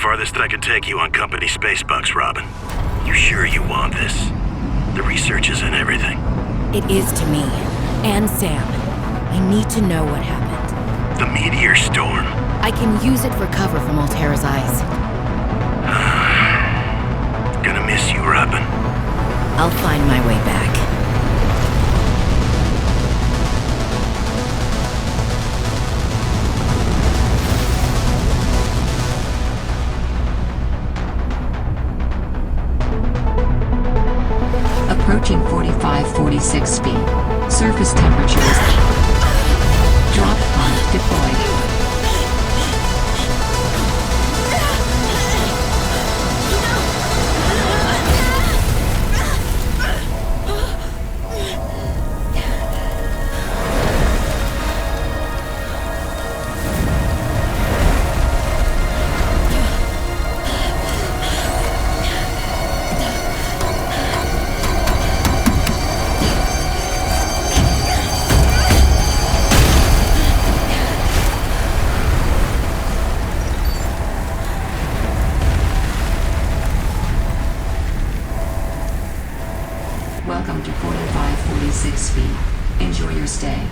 farthest I can take you on company space bucks, Robin. You sure you want this? The research is in everything. It is to me. And Sam. I need to know what happened. The meteor storm. I can use it for cover from Altera's eyes. Gonna miss you, Robin. I'll find my way back. Approaching 45-46 feet. Surface temperatures. Drop pod deployed. Welcome to 45-46 feet. Enjoy your stay.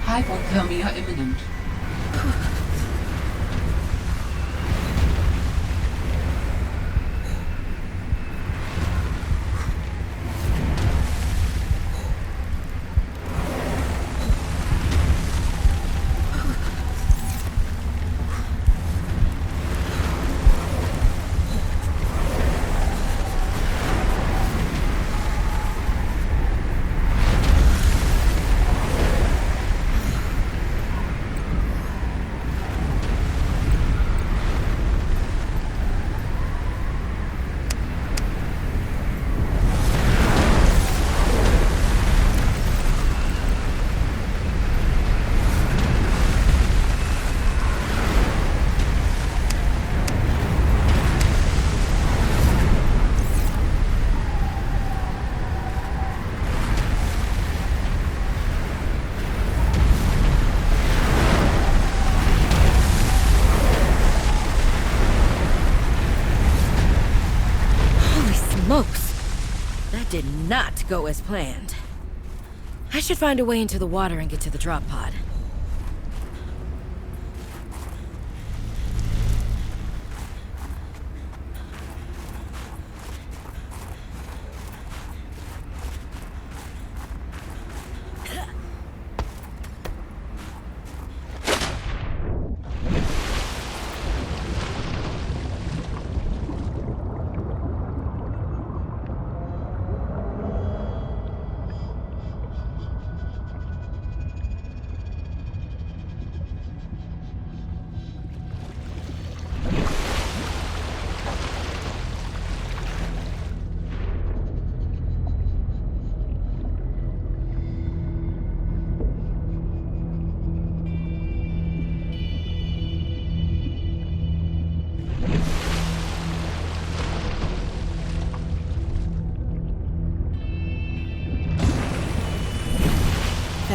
Hypothermia imminent. That did not go as planned. I should find a way into the water and get to the drop pod.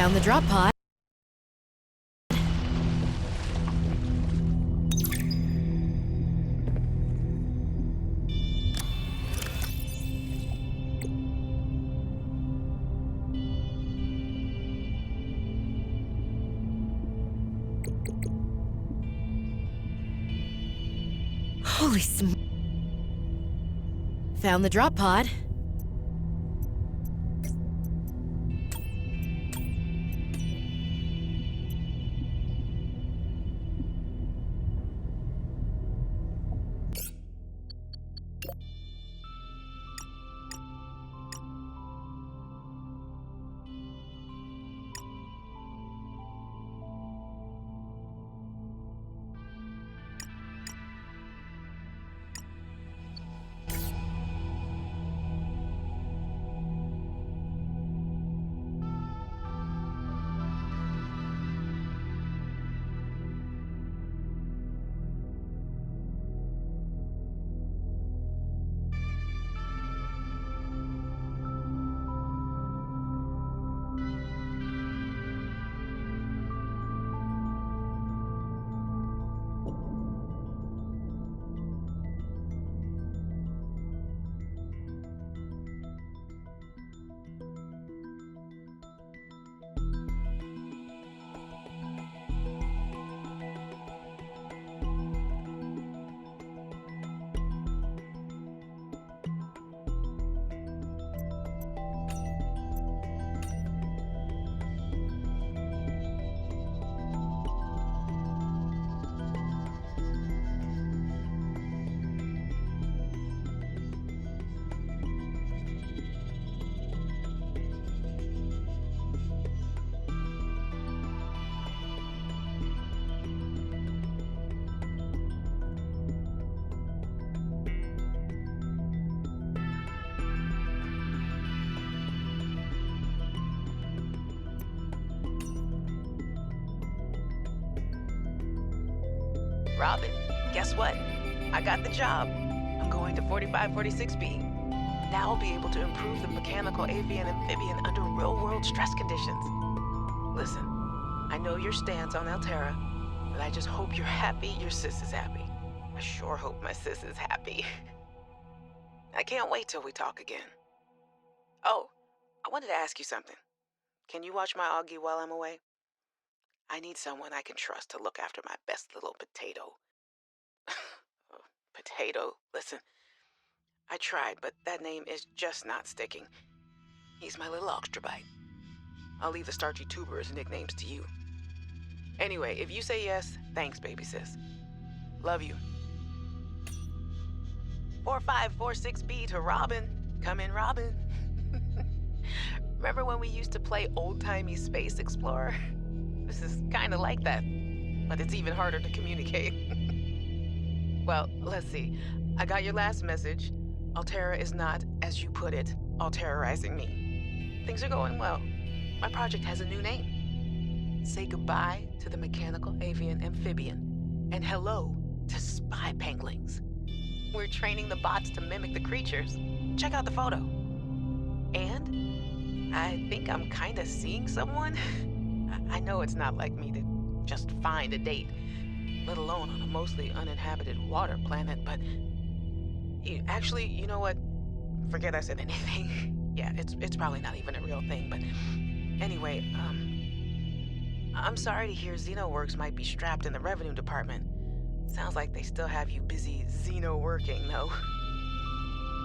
Found the drop pod. Holy sm... Found the drop pod. Robin, guess what? I got the job. I'm going to 4546B. Now I'll be able to improve the mechanical avian amphibian under real-world stress conditions. Listen, I know your stance on Altera, but I just hope you're happy your sis is happy. I sure hope my sis is happy. I can't wait till we talk again. Oh, I wanted to ask you something. Can you watch my Augie while I'm away? I need someone I can trust to look after my best little potato. Oh, potato, listen. I tried, but that name is just not sticking. He's my little oxtrabite. I'll leave the starchy tuber as nicknames to you. Anyway, if you say yes, thanks, baby sis. Love you. 4546B to Robin. Come in, Robin. Remember when we used to play old-timey Space Explorer? This is kind of like that, but it's even harder to communicate. Well, let's see. I got your last message. Altera is not, as you put it, all-terrorizing me. Things are going well. My project has a new name. Say goodbye to the mechanical avian amphibian, and hello to spy penguins. We're training the bots to mimic the creatures. Check out the photo. And I think I'm kind of seeing someone. I know it's not like me to just find a date, let alone on a mostly uninhabited water planet, but actually, you know what? Forget I said anything. Yeah, it's probably not even a real thing, but anyway, I'm sorry to hear XenoWorks might be strapped in the revenue department. Sounds like they still have you busy Xeno working, though.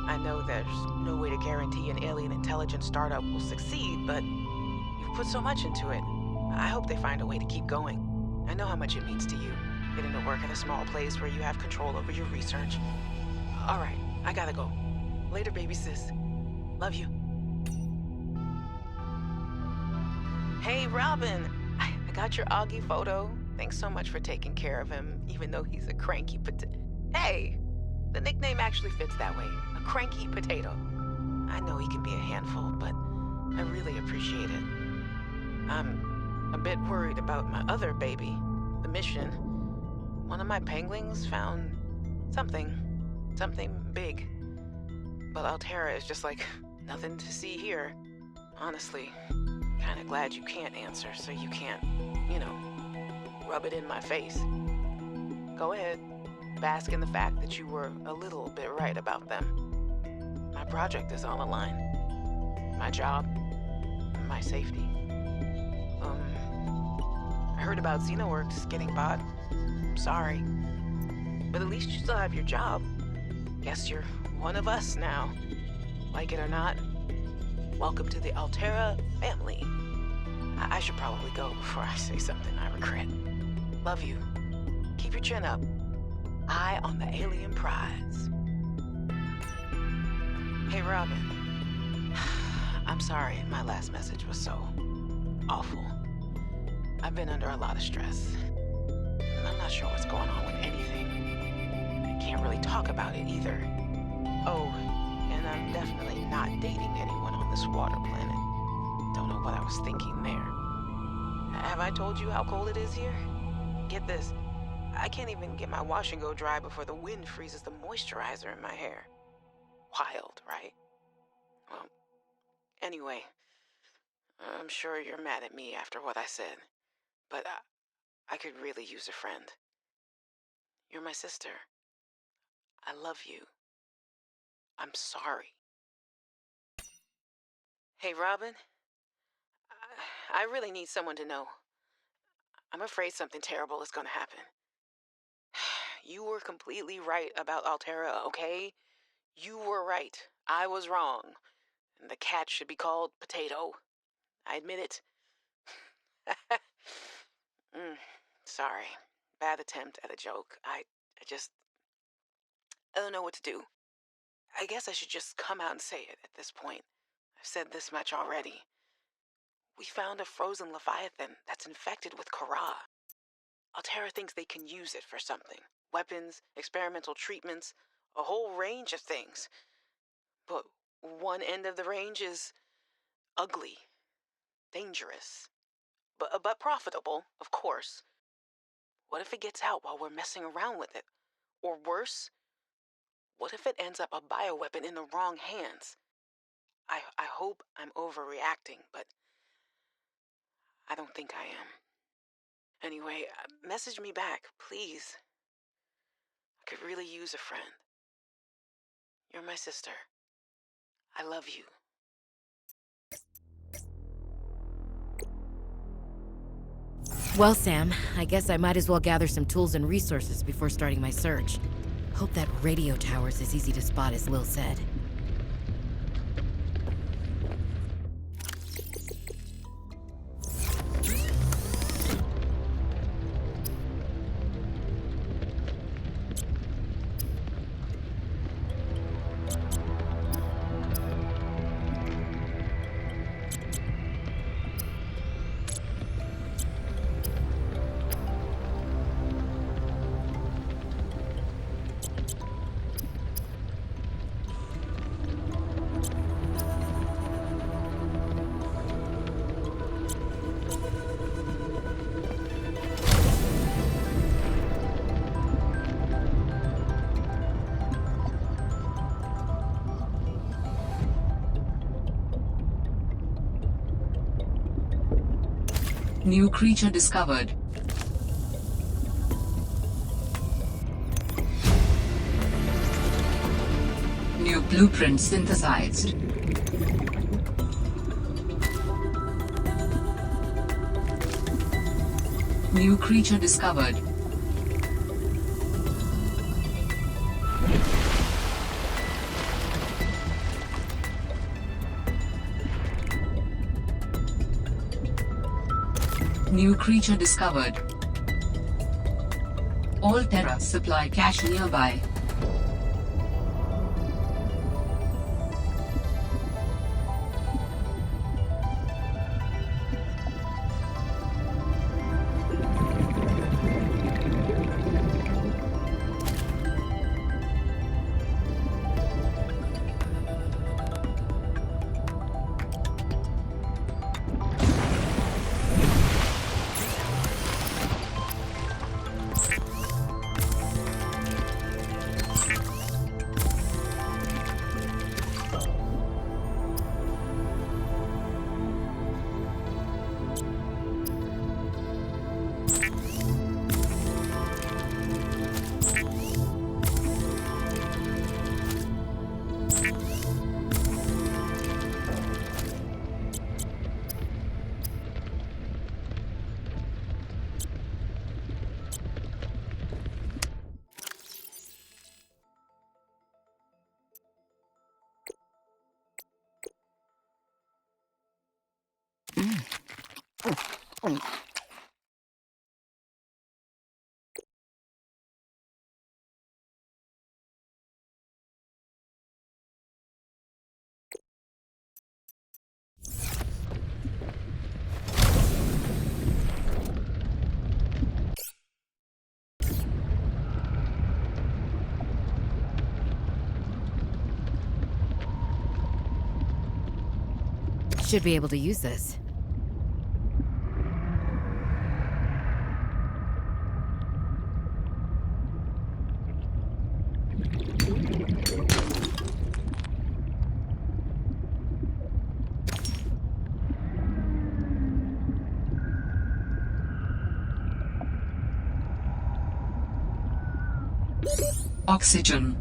I know there's no way to guarantee an alien intelligence startup will succeed, but you've put so much into it. I hope they find a way to keep going. I know how much it means to you, getting to work at a small place where you have control over your research. All right, I gotta go. Later, baby sis. Love you. Hey, Robin. I got your Augie photo. Thanks so much for taking care of him, even though he's a cranky Hey! The nickname actually fits that way. A cranky potato. I know he can be a handful, but I really appreciate it. I'm a bit worried about my other baby, the mission. One of my penguins found something big. But Altera is just like nothing to see here, honestly. Kinda glad you can't answer, so you can't, rub it in my face. Go ahead, bask in the fact that you were a little bit right about them. My project is on the line. My job, my safety. I heard about Xenoworks getting bought. Sorry. But at least you still have your job. Guess you're one of us now. Like it or not, welcome to the Altera family. I should probably go before I say something I regret. Love you. Keep your chin up. Eye on the alien prize. Hey, Robin. I'm sorry my last message was so awful. I've been under a lot of stress. And I'm not sure what's going on with anything. I can't really talk about it either. Oh, and I'm definitely not dating anyone on this water planet. Don't know what I was thinking there. Have I told you how cold it is here? Get this. I can't even get my wash and go dry before the wind freezes the moisturizer in my hair. Wild, right? Well, anyway, I'm sure you're mad at me after what I said, but I could really use a friend. You're my sister. I love you. I'm sorry. Hey, Robin. I really need someone to know. I'm afraid something terrible is gonna happen. You were completely right about Altera, okay? You were right. I was wrong. And the cat should be called Potato. I admit it. Sorry. Bad attempt at a joke. I don't know what to do. I guess I should just come out and say it at this point. I've said this much already. We found a frozen Leviathan that's infected with Kara. Altera thinks they can use it for something. Weapons, experimental treatments, a whole range of things. But one end of the range is ugly, dangerous, but profitable, of course. What if it gets out while we're messing around with it? Or worse, what if it ends up a bioweapon in the wrong hands? I hope I'm overreacting, but I don't think I am. Anyway, message me back, please. I could really use a friend. You're my sister. I love you. Well, Sam, I guess I might as well gather some tools and resources before starting my search. Hope that radio tower's as easy to spot as Lil said. New creature discovered. New blueprint synthesized. New creature discovered. New creature discovered. All Terra supply cache nearby. Should be able to use this. Oxygen.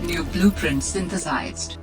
New blueprint synthesized.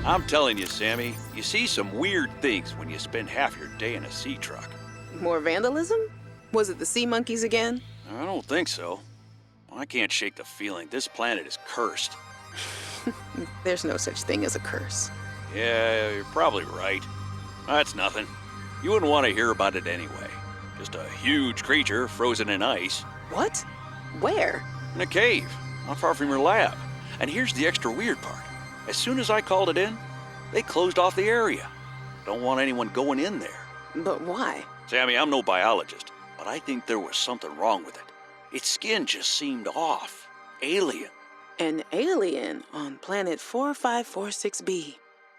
I'm telling you, Sammy, you see some weird things when you spend half your day in a sea truck. More vandalism? Was it the sea monkeys again? I don't think so. I can't shake the feeling this planet is cursed. There's no such thing as a curse. Yeah, you're probably right. That's nothing. You wouldn't want to hear about it anyway. Just a huge creature frozen in ice. What? Where? In a cave, not far from your lab. And here's the extra weird part. As soon as I called it in, they closed off the area. don't want anyone going in there. But why? Sammy, I'm no biologist, but I think there was something wrong with it. Its skin just seemed off. Alien. An alien on planet 4546b.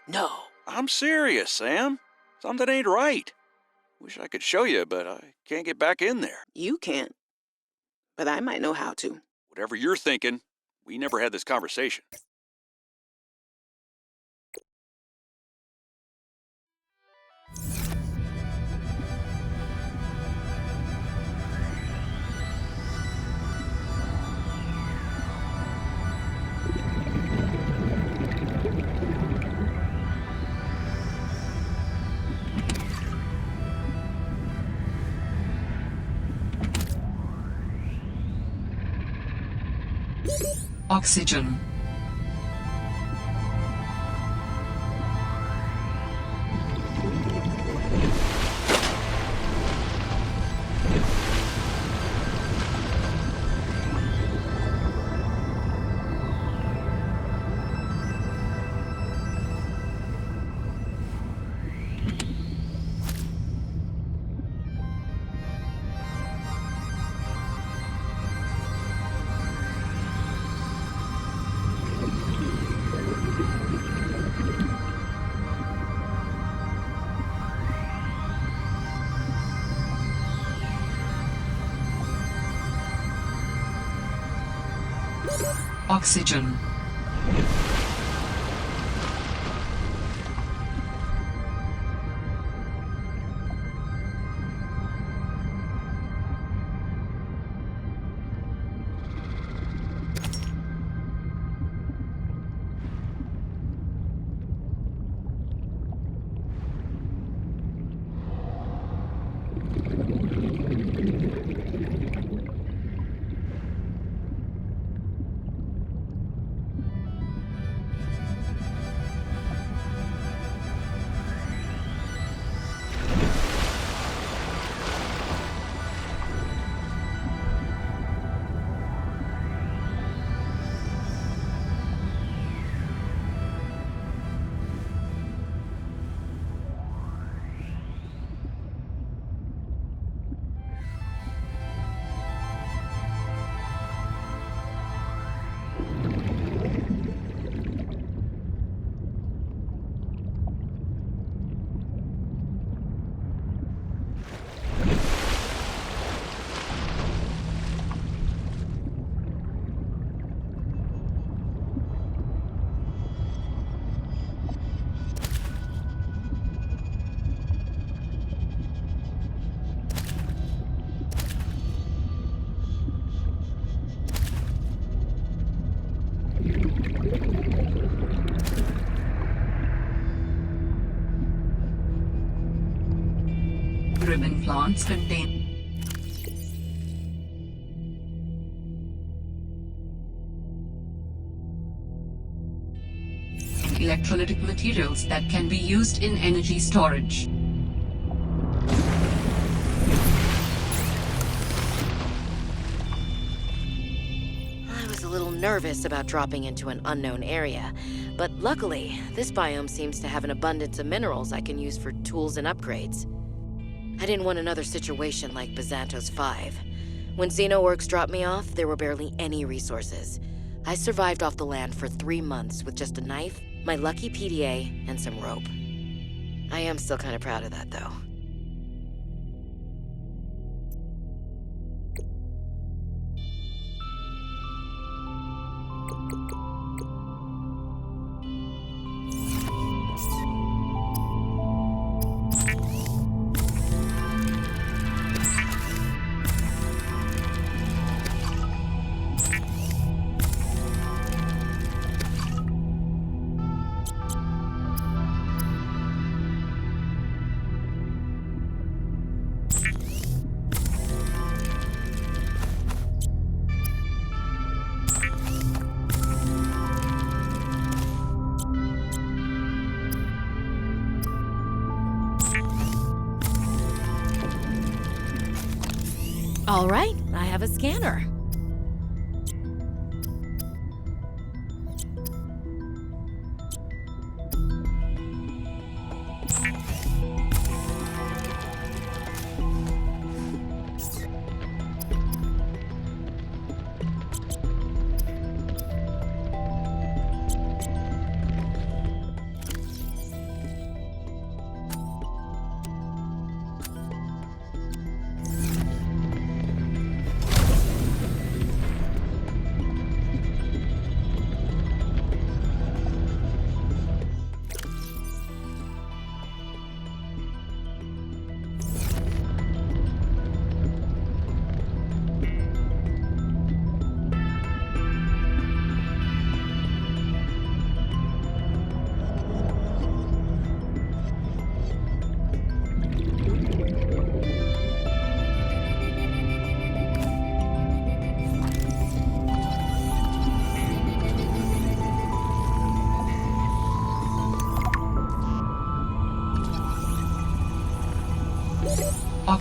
No. I'm serious, Sam. Something ain't right. Wish I could show you, but I can't get back in there. You can't. But I might know how to. Whatever you're thinking, we never had this conversation. Oxygen. Oxygen. Ribbon plants contain electrolytic materials that can be used in energy storage. I was a little nervous about dropping into an unknown area, but luckily, this biome seems to have an abundance of minerals I can use for tools and upgrades. I didn't want another situation like Bazantos 5. When Xenoworks dropped me off, there were barely any resources. I survived off the land for 3 months with just a knife, my lucky PDA, and some rope. I am still kind of proud of that, though. All right, I have a scanner.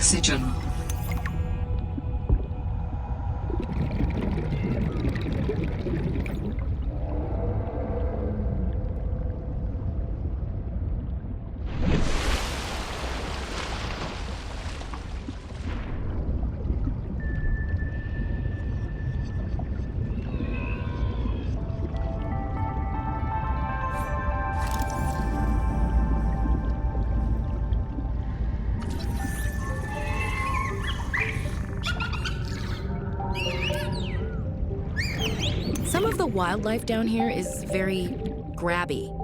Oxygen. Some of the wildlife down here is very grabby.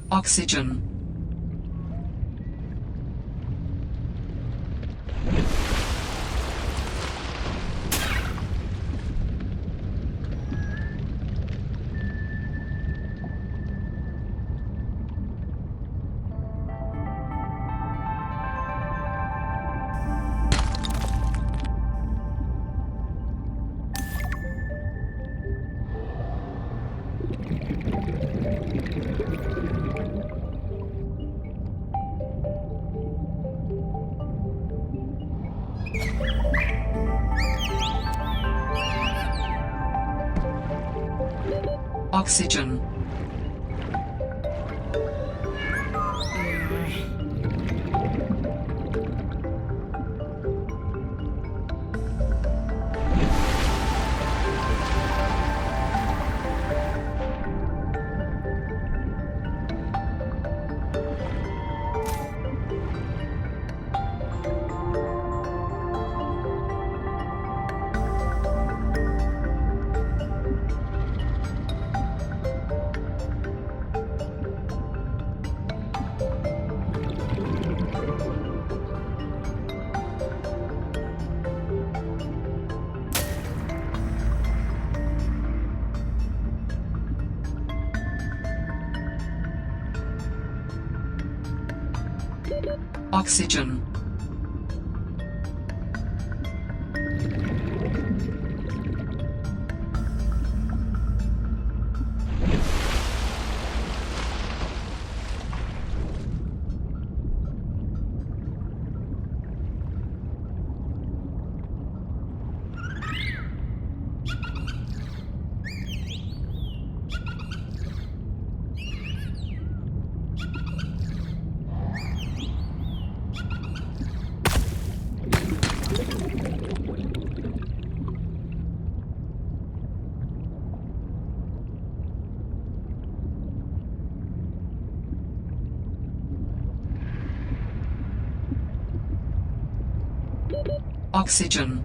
Oxygen. Oxygen. Oxygen. Oxygen.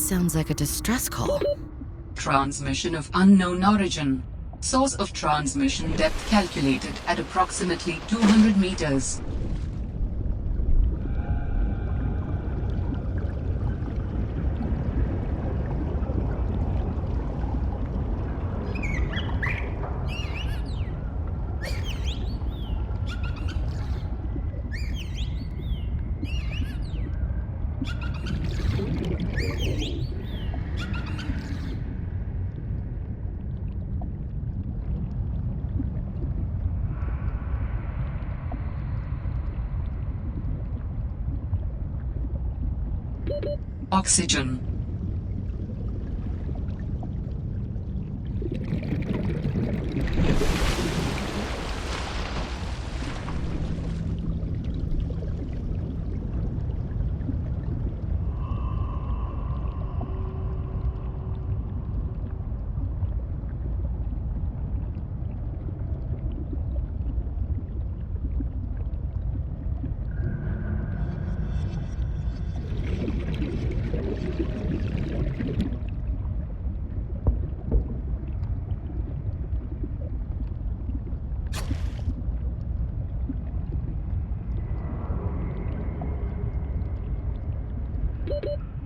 sounds like a distress call. Transmission of unknown origin. Source of transmission depth calculated at approximately 200 meters. Oxygen.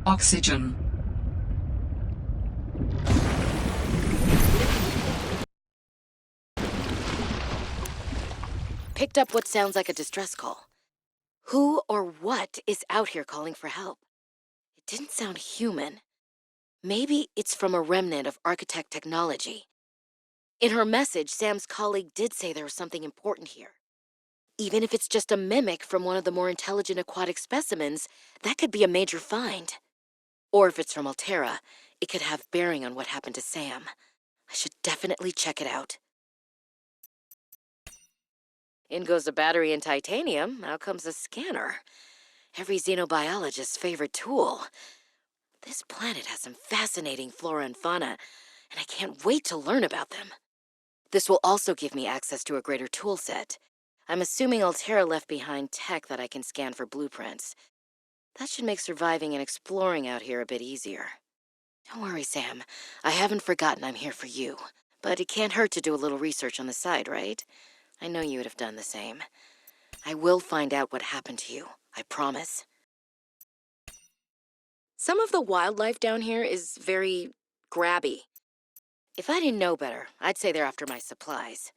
Oxygen. Picked up what sounds like a distress call. Who or what is out here calling for help? It didn't sound human. Maybe it's from a remnant of architect technology. In her message, Sam's colleague did say there was something important here. Even if it's just a mimic from one of the more intelligent aquatic specimens, that could be a major find. Or if it's from Altera, it could have bearing on what happened to Sam. I should definitely check it out. In goes a battery and titanium, out comes a scanner. Every xenobiologist's favorite tool. This planet has some fascinating flora and fauna, and I can't wait to learn about them. This will also give me access to a greater tool set. I'm assuming Altera left behind tech that I can scan for blueprints. That should make surviving and exploring out here a bit easier. Don't worry, Sam. I haven't forgotten I'm here for you. But it can't hurt to do a little research on the side, right? I know you would have done the same. I will find out what happened to you. I promise. Some of the wildlife down here is very grabby. If I didn't know better, I'd say they're after my supplies.